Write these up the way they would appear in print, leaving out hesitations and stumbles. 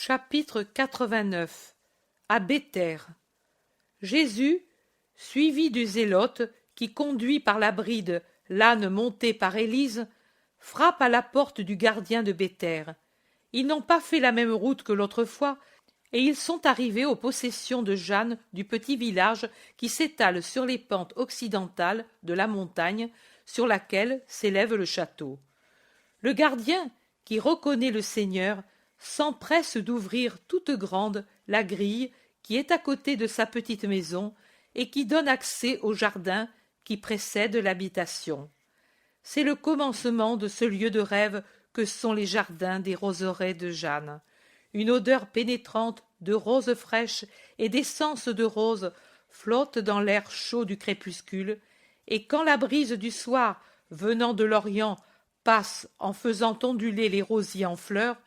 Chapitre 89. À Béthère. Jésus, suivi du zélote qui conduit par la bride l'âne monté par Élise, frappe à la porte du gardien de Béthère. Ils n'ont pas fait la même route que l'autre fois, et ils sont arrivés aux possessions de Jeanne du petit village qui s'étale sur les pentes occidentales de la montagne sur laquelle s'élève le château. Le gardien, qui reconnaît le Seigneur, s'empresse d'ouvrir toute grande la grille qui est à côté de sa petite maison et qui donne accès au jardin qui précède l'habitation. C'est le commencement de ce lieu de rêve que sont les jardins des roseraies de Jeanne. Une odeur pénétrante de roses fraîches et d'essence de rose flotte dans l'air chaud du crépuscule, et quand la brise du soir, venant de l'Orient, passe en faisant onduler les rosiers en fleurs,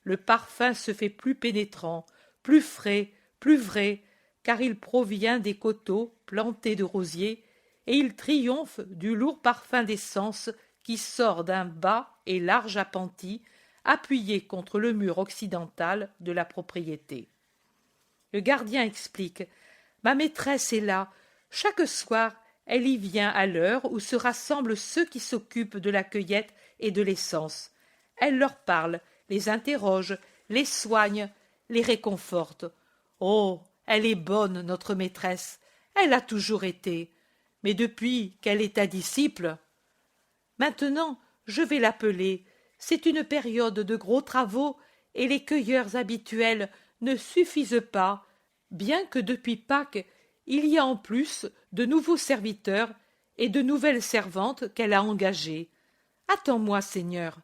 le parfum se fait plus pénétrant, plus frais, plus vrai, car il provient des coteaux plantés de rosiers, et il triomphe du lourd parfum d'essence qui sort d'un bas et large appentis appuyé contre le mur occidental de la propriété. Le gardien explique: ma maîtresse est là. Chaque soir, elle y vient à l'heure où se rassemblent ceux qui s'occupent de la cueillette et de l'essence. Elle leur parle, les interroge, les soigne, les réconforte. Oh, elle est bonne, notre maîtresse. Elle a toujours été. Mais depuis qu'elle est ta disciple. Maintenant, je vais l'appeler. C'est une période de gros travaux et les cueilleurs habituels ne suffisent pas, bien que depuis Pâques, il y a en plus de nouveaux serviteurs et de nouvelles servantes qu'elle a engagées. Attends-moi, Seigneur.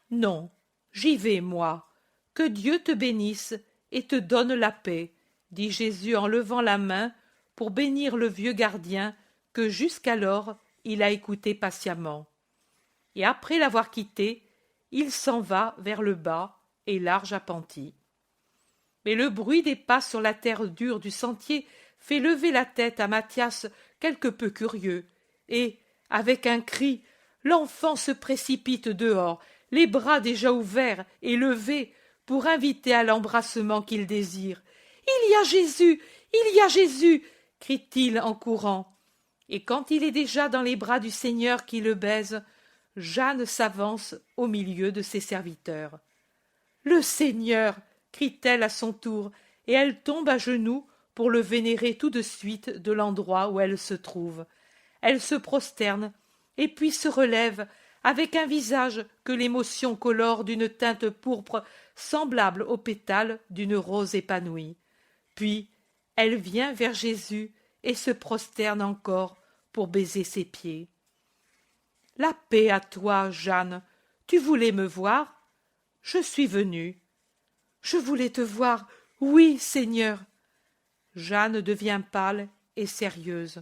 Non, j'y vais, moi. Que Dieu te bénisse et te donne la paix, dit Jésus en levant la main pour bénir le vieux gardien que jusqu'alors il a écouté patiemment. Et après l'avoir quitté, il s'en va vers le bas et large appentis. Mais le bruit des pas sur la terre dure du sentier fait lever la tête à Mathias quelque peu curieux, et, avec un cri, l'enfant se précipite dehors, les bras déjà ouverts et levés, pour inviter à l'embrassement qu'il désire. « Il y a Jésus! Il y a Jésus !» crie-t-il en courant. Et quand il est déjà dans les bras du Seigneur qui le baise, Jeanne s'avance au milieu de ses serviteurs. « Le Seigneur !» crie-t-elle à son tour, et elle tombe à genoux pour le vénérer tout de suite de l'endroit où elle se trouve. Elle se prosterne, et puis se relève, avec un visage que l'émotion colore d'une teinte pourpre semblable aux pétales d'une rose épanouie. Puis elle vient vers Jésus et se prosterne encore pour baiser ses pieds. « La paix à toi, Jeanne. Tu voulais me voir? Je suis venue. »« Je voulais te voir. Oui, Seigneur. » Jeanne devient pâle et sérieuse.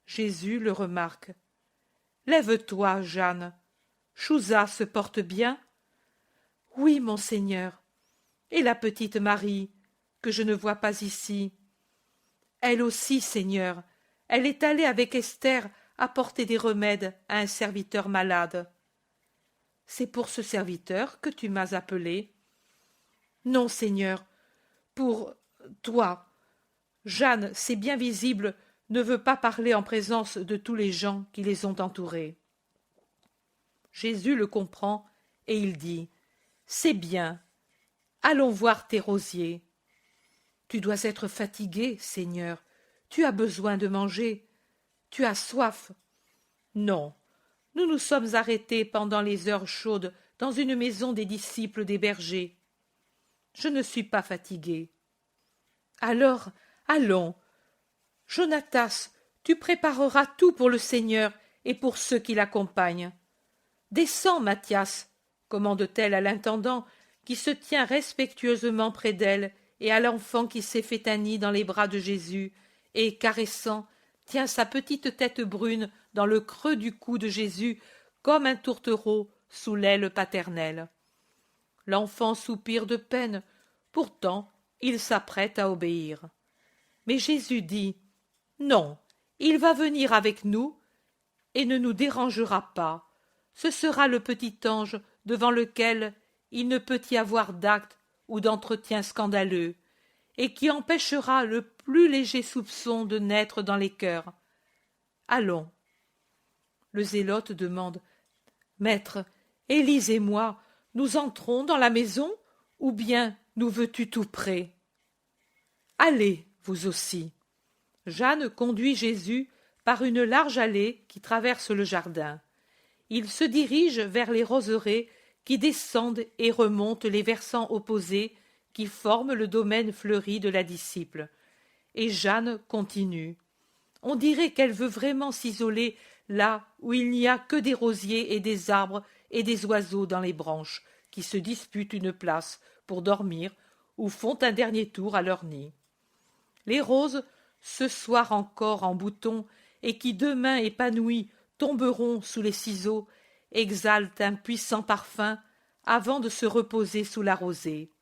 Jésus le remarque. « Lève-toi, Jeanne. Chouza se porte bien? »« Oui, mon Seigneur. Et la petite Marie, que je ne vois pas ici? »« Elle aussi, Seigneur. Elle est allée avec Esther apporter des remèdes à un serviteur malade. »« C'est pour ce serviteur que tu m'as appelé? »« Non, Seigneur, pour toi. » Jeanne, c'est bien visible, ne veut pas parler en présence de tous les gens qui les ont entourés. Jésus le comprend et il dit: « C'est bien. Allons voir tes rosiers. »« Tu dois être fatigué, Seigneur. Tu as besoin de manger. Tu as soif. »« Non, nous nous sommes arrêtés pendant les heures chaudes dans une maison des disciples des bergers. Je ne suis pas fatigué. »« Alors, allons. Jonatas, tu prépareras tout pour le Seigneur et pour ceux qui l'accompagnent. Descends, Mathias, commande-t-elle à l'intendant qui se tient respectueusement près d'elle et à l'enfant qui s'est fait un nid dans les bras de Jésus et, caressant, tient sa petite tête brune dans le creux du cou de Jésus comme un tourtereau sous l'aile paternelle. L'enfant soupire de peine, pourtant il s'apprête à obéir. Mais Jésus dit: « Non, il va venir avec nous et ne nous dérangera pas. Ce sera le petit ange devant lequel il ne peut y avoir d'acte ou d'entretien scandaleux, et qui empêchera le plus léger soupçon de naître dans les cœurs. Allons. Le zélote demande: Maître, Élise et moi, nous entrons dans la maison, ou bien nous veux-tu tout près? Allez, vous aussi. Jeanne conduit Jésus par une large allée qui traverse le jardin. Il se dirige vers les roseraies qui descendent et remontent les versants opposés qui forment le domaine fleuri de la disciple. Et Jeanne continue. On dirait qu'elle veut vraiment s'isoler là où il n'y a que des rosiers et des arbres et des oiseaux dans les branches qui se disputent une place pour dormir ou font un dernier tour à leur nid. Les roses, ce soir encore en bouton et qui demain épanouies tomberont sous les ciseaux, exhalent un puissant parfum avant de se reposer sous la rosée.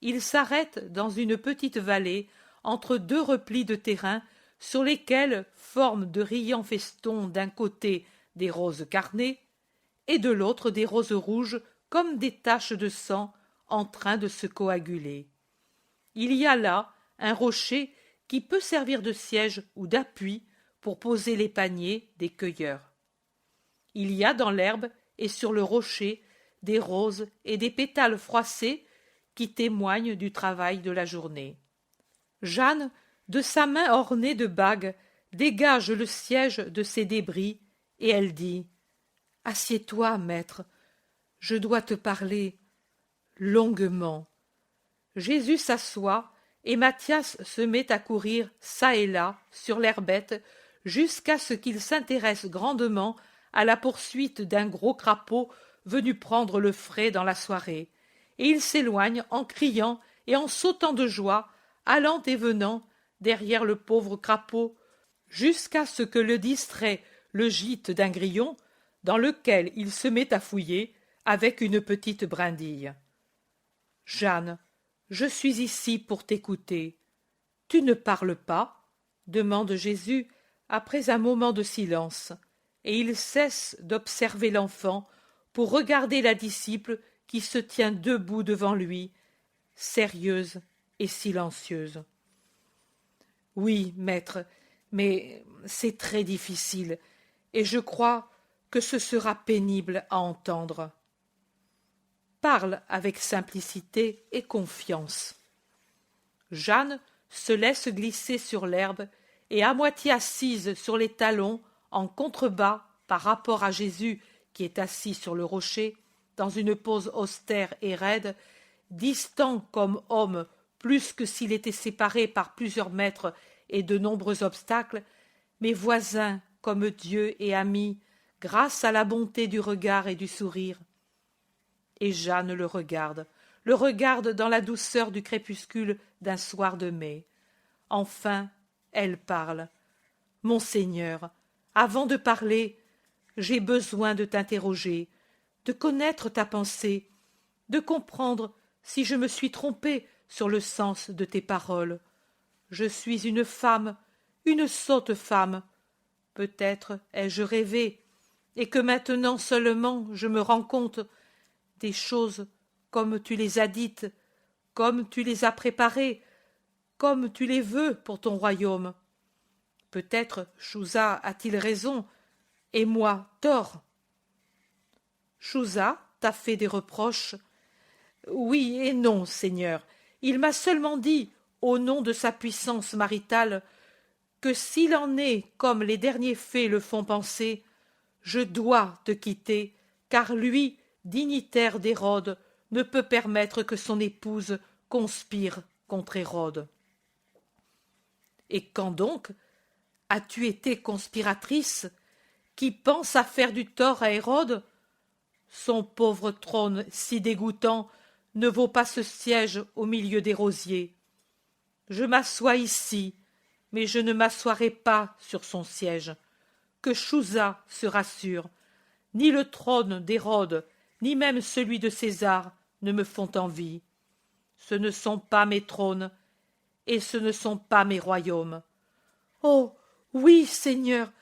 Il s'arrête dans une petite vallée entre deux replis de terrain sur lesquels forment de riants festons d'un côté des roses carnées et de l'autre des roses rouges comme des taches de sang en train de se coaguler. Il y a là un rocher qui peut servir de siège ou d'appui pour poser les paniers des cueilleurs. Il y a dans l'herbe et sur le rocher des roses et des pétales froissés qui témoignent du travail de la journée. Jeanne, de sa main ornée de bagues, dégage le siège de ces débris, et elle dit: Assieds-toi, maître, je dois te parler longuement. Jésus s'assoit, et Matthias se met à courir çà et là sur l'herbette jusqu'à ce qu'il s'intéresse grandement à la poursuite d'un gros crapaud venu prendre le frais dans la soirée, et il s'éloigne en criant et en sautant de joie, allant et venant derrière le pauvre crapaud, jusqu'à ce que le distrait le gîte d'un grillon, dans lequel il se met à fouiller avec une petite brindille. Jeanne, je suis ici pour t'écouter. Tu ne parles pas? Demande Jésus après un moment de silence, et il cesse d'observer l'enfant pour regarder la disciple qui se tient debout devant lui, sérieuse et silencieuse. Oui, maître, mais c'est très difficile, et je crois que ce sera pénible à entendre. Parle avec simplicité et confiance. Jeanne se laisse glisser sur l'herbe et, à moitié assise sur les talons, en contrebas par rapport à Jésus qui est assis sur le rocher, dans une pose austère et raide, distant comme homme plus que s'il était séparé par plusieurs mètres et de nombreux obstacles, mais voisin comme Dieu et ami, grâce à la bonté du regard et du sourire. Et Jeanne le regarde dans la douceur du crépuscule d'un soir de mai. Enfin, elle parle. « Mon Seigneur, avant de parler, j'ai besoin de t'interroger, de connaître ta pensée, de comprendre si je me suis trompée sur le sens de tes paroles. Je suis une femme, une sotte femme. Peut-être ai-je rêvé, et que maintenant seulement je me rends compte des choses comme tu les as dites, comme tu les as préparées, comme tu les veux pour ton royaume. Peut-être Chouza a-t-il raison, et moi tort. Chouza t'a fait des reproches? Oui et non, Seigneur. Il m'a seulement dit, au nom de sa puissance maritale, que s'il en est comme les derniers faits le font penser, je dois te quitter, car lui, dignitaire d'Hérode, ne peut permettre que son épouse conspire contre Hérode. Et quand donc as-tu été conspiratrice, qui pense à faire du tort à Hérode? Son pauvre trône si dégoûtant ne vaut pas ce siège au milieu des rosiers. Je m'assois ici, mais je ne m'assoirai pas sur son siège. Que Chouza se rassure, ni le trône d'Hérode, ni même celui de César ne me font envie. Ce ne sont pas mes trônes, et ce ne sont pas mes royaumes. Oh, oui, Seigneur,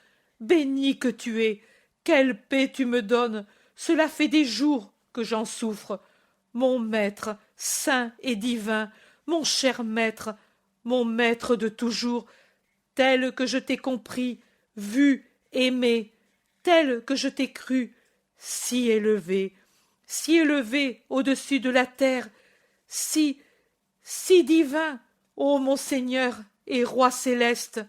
béni que tu es, quelle paix tu me donnes, cela fait des jours que j'en souffre. Mon maître, saint et divin, mon cher maître, mon maître de toujours, tel que je t'ai compris, vu, aimé, tel que je t'ai cru, si élevé au-dessus de la terre, si divin, ô mon Seigneur et Roi céleste.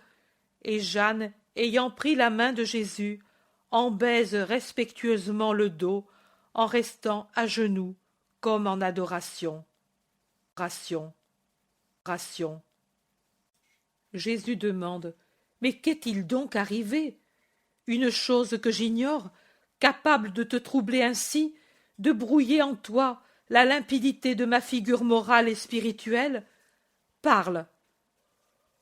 Et Jeanne, ayant pris la main de Jésus, en baise respectueusement le dos, en restant à genoux, comme en adoration. Ration. Jésus demande: mais qu'est-il donc arrivé? Une chose que j'ignore, capable de te troubler ainsi, de brouiller en toi la limpidité de ma figure morale et spirituelle? Parle.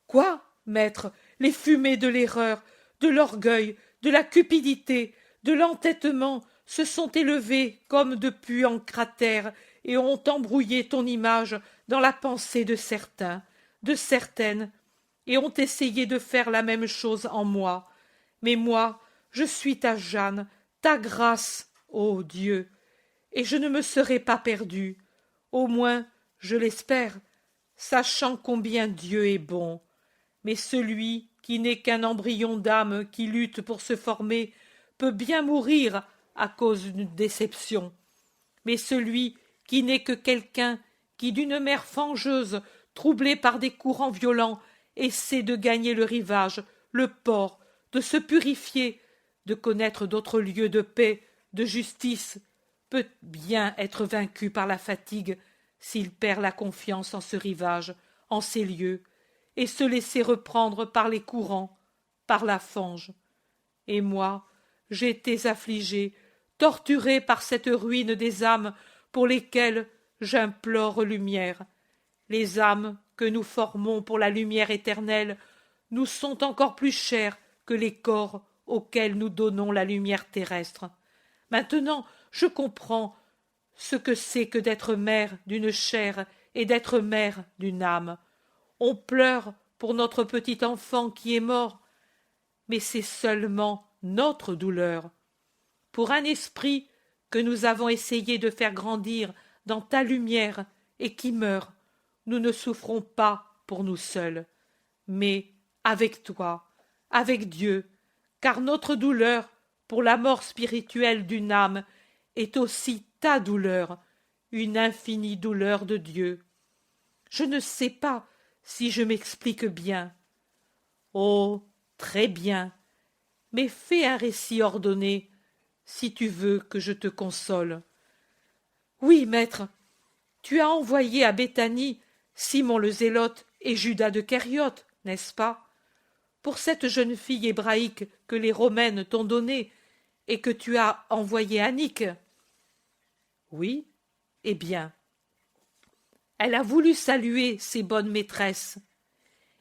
Quoi, maître? Les fumées de l'erreur, de l'orgueil, de la cupidité, de l'entêtement se sont élevées comme de puants cratères et ont embrouillé ton image dans la pensée de certains, de certaines, et ont essayé de faire la même chose en moi. Mais moi, je suis ta Jeanne, ta grâce, ô Dieu, et je ne me serai pas perdue, au moins, je l'espère, sachant combien Dieu est bon. Mais celui qui n'est qu'un embryon d'âme qui lutte pour se former peut bien mourir à cause d'une déception. Mais celui qui n'est que quelqu'un qui, d'une mer fangeuse, troublé par des courants violents, essaie de gagner le rivage, le port, de se purifier, de connaître d'autres lieux de paix, de justice, peut bien être vaincu par la fatigue s'il perd la confiance en ce rivage, en ces lieux, et se laisser reprendre par les courants, par la fange. Et moi, j'étais affligé, torturé par cette ruine des âmes pour lesquelles j'implore lumière. Les âmes que nous formons pour la lumière éternelle nous sont encore plus chères que les corps auxquels nous donnons la lumière terrestre. Maintenant, je comprends ce que c'est que d'être mère d'une chair et d'être mère d'une âme. On pleure pour notre petit enfant qui est mort, mais c'est seulement notre douleur. Pour un esprit que nous avons essayé de faire grandir dans ta lumière et qui meurt, nous ne souffrons pas pour nous seuls, mais avec toi, avec Dieu, car notre douleur pour la mort spirituelle d'une âme est aussi ta douleur, une infinie douleur de Dieu. Je ne sais pas si je m'explique bien. Oh, très bien, mais fais un récit ordonné, si tu veux que je te console. Oui, maître, tu as envoyé à Béthanie Simon le Zélote et Judas de Kériote, n'est-ce pas, pour cette jeune fille hébraïque que les Romaines t'ont donnée et que tu as envoyée à Nick. Oui, eh bien, elle a voulu saluer ses bonnes maîtresses,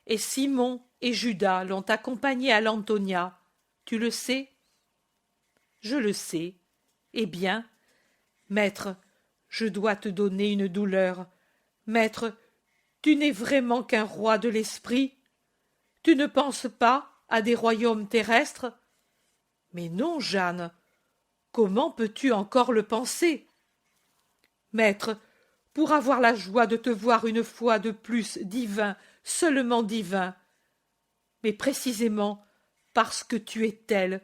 et Simon et Judas l'ont accompagnée à l'Antonia. Tu le sais? Je le sais. Eh bien, maître, je dois te donner une douleur. Maître, tu n'es vraiment qu'un roi de l'esprit? Tu ne penses pas à des royaumes terrestres? Mais non, Jeanne. Comment peux-tu encore le penser? Maître, pour avoir la joie de te voir une fois de plus divin, seulement divin. Mais précisément parce que tu es tel,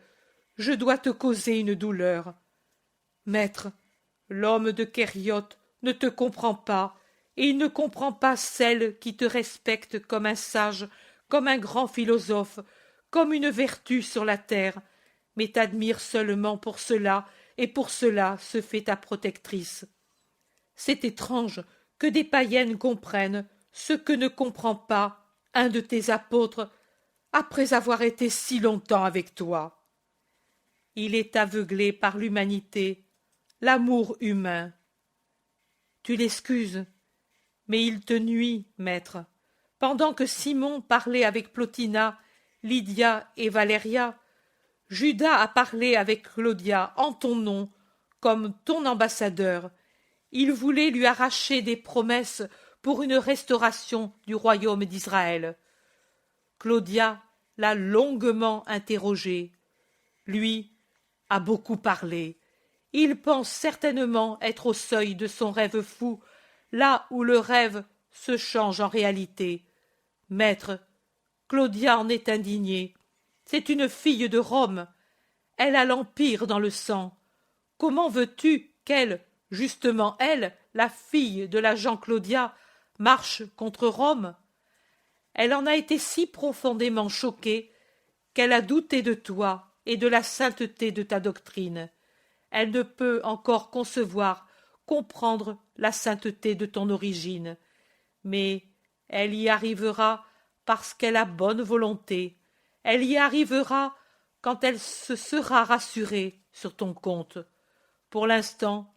je dois te causer une douleur. Maître, l'homme de Kériote ne te comprend pas, et il ne comprend pas celle qui te respecte comme un sage, comme un grand philosophe, comme une vertu sur la terre, mais t'admire seulement pour cela, et pour cela se fait ta protectrice. C'est étrange que des païennes comprennent ce que ne comprend pas un de tes apôtres après avoir été si longtemps avec toi. Il est aveuglé par l'humanité, l'amour humain. Tu l'excuses, mais il te nuit, maître. Pendant que Simon parlait avec Plotina, Lydia et Valéria, Judas a parlé avec Claudia en ton nom, comme ton ambassadeur. Il voulait lui arracher des promesses pour une restauration du royaume d'Israël. Claudia l'a longuement interrogé. Lui a beaucoup parlé. Il pense certainement être au seuil de son rêve fou, là où le rêve se change en réalité. Maître, Claudia en est indignée. C'est une fille de Rome. Elle a l'Empire dans le sang. Comment veux-tu qu'elle, justement elle, la fille de l'agent Claudia, marche contre Rome? Elle en a été si profondément choquée qu'elle a douté de toi et de la sainteté de ta doctrine. Elle ne peut encore concevoir, comprendre la sainteté de ton origine, mais elle y arrivera parce qu'elle a bonne volonté. Elle y arrivera quand elle se sera rassurée sur ton compte. Pour l'instant,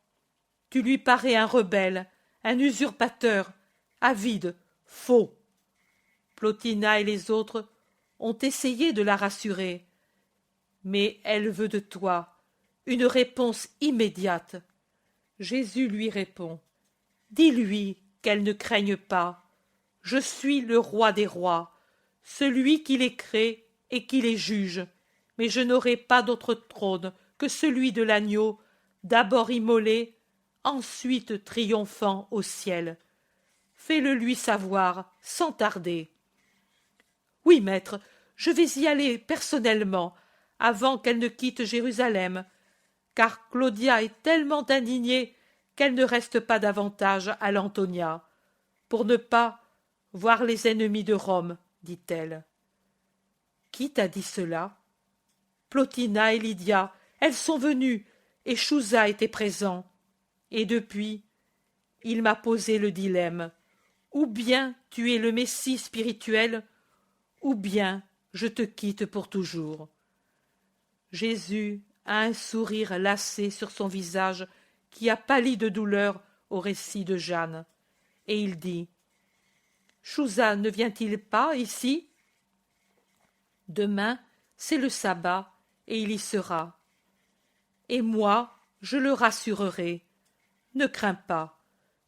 tu lui parais un rebelle, un usurpateur, avide, faux. Plotina et les autres ont essayé de la rassurer, mais elle veut de toi une réponse immédiate. Jésus lui répond: dis-lui qu'elle ne craigne pas. Je suis le roi des rois, celui qui les crée et qui les juge, mais je n'aurai pas d'autre trône que celui de l'agneau, d'abord immolé, ensuite triomphant au ciel. Fais-le lui savoir sans tarder. Oui, maître, je vais y aller personnellement, avant qu'elle ne quitte Jérusalem, car Claudia est tellement indignée qu'elle ne reste pas davantage à l'Antonia, pour ne pas voir les ennemis de Rome, dit-elle. Qui t'a dit cela? Plotina et Lydia, elles sont venues, et Chouza était présent. Et depuis, il m'a posé le dilemme. Ou bien tu es le Messie spirituel, ou bien je te quitte pour toujours. Jésus a un sourire lassé sur son visage qui a pâli de douleur au récit de Jeanne, et il dit: Chouza ne vient-il pas ici? Demain, c'est le sabbat, et il y sera. Et moi, je le rassurerai. Ne crains pas,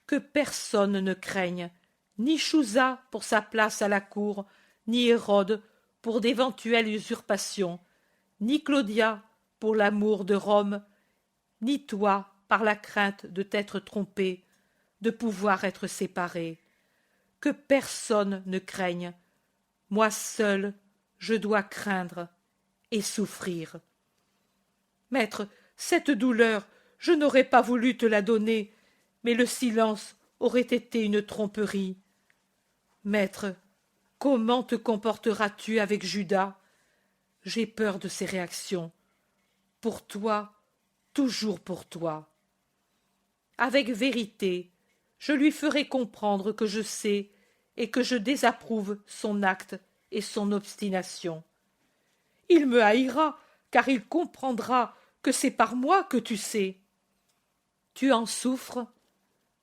que personne ne craigne, ni Chouza pour sa place à la cour, ni Hérode pour d'éventuelles usurpations, ni Claudia pour l'amour de Rome, ni toi par la crainte de t'être trompé, de pouvoir être séparé. Que personne ne craigne. Moi seul, je dois craindre et souffrir. Maître, cette douleur, je n'aurais pas voulu te la donner, mais le silence aurait été une tromperie. Maître, comment te comporteras-tu avec Judas? J'ai peur de ses réactions. Pour toi, toujours pour toi. Avec vérité, je lui ferai comprendre que je sais et que je désapprouve son acte et son obstination. Il me haïra, car il comprendra que c'est par moi que tu sais. Tu en souffres?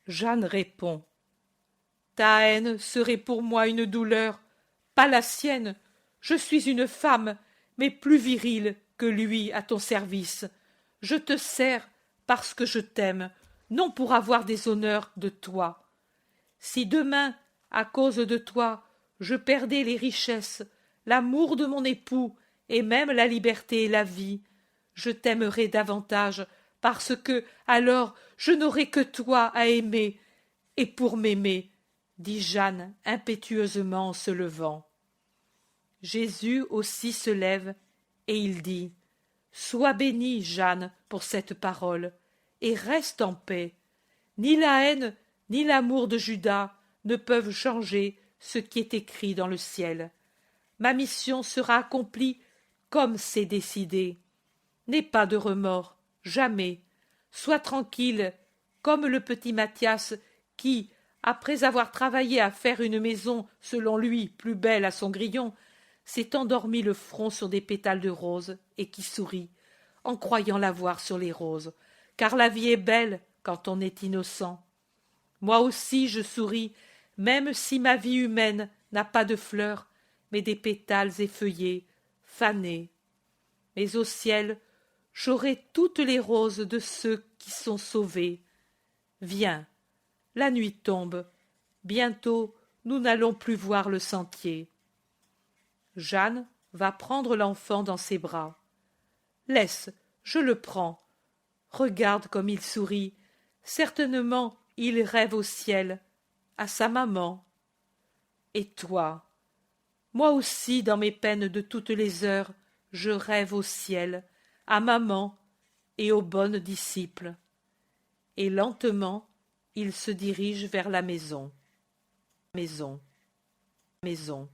Jeanne répond: ta haine serait pour moi une douleur, pas la sienne. Je suis une femme, mais plus virile que lui à ton service. Je te sers parce que je t'aime, non pour avoir des honneurs de toi. Si demain, à cause de toi, je perdais les richesses, l'amour de mon époux, et même la liberté et la vie, je t'aimerais davantage, parce que, alors, je n'aurais que toi à aimer, et pour m'aimer, dit Jeanne impétueusement en se levant. Jésus aussi se lève, et il dit: sois bénie, Jeanne, pour cette parole, et reste en paix. Ni la haine, ni l'amour de Judas ne peuvent changer ce qui est écrit dans le ciel. Ma mission sera accomplie comme c'est décidé. N'aie pas de remords, jamais. Sois tranquille, comme le petit Mathias qui, après avoir travaillé à faire une maison selon lui plus belle à son grillon, s'est endormi le front sur des pétales de rose et qui sourit, en croyant la voir sur les roses, car la vie est belle quand on est innocent. Moi aussi je souris, même si ma vie humaine n'a pas de fleurs, mais des pétales effeuillés, fanés. Mais au ciel, j'aurai toutes les roses de ceux qui sont sauvés. Viens, la nuit tombe, bientôt nous n'allons plus voir le sentier. Jeanne va prendre l'enfant dans ses bras. Laisse, je le prends. Regarde comme il sourit. Certainement il rêve au ciel, à sa maman. Et toi? Moi aussi, dans mes peines de toutes les heures, je rêve au ciel, à maman et aux bonnes disciples. Et lentement, il se dirige vers la maison. Maison. Maison.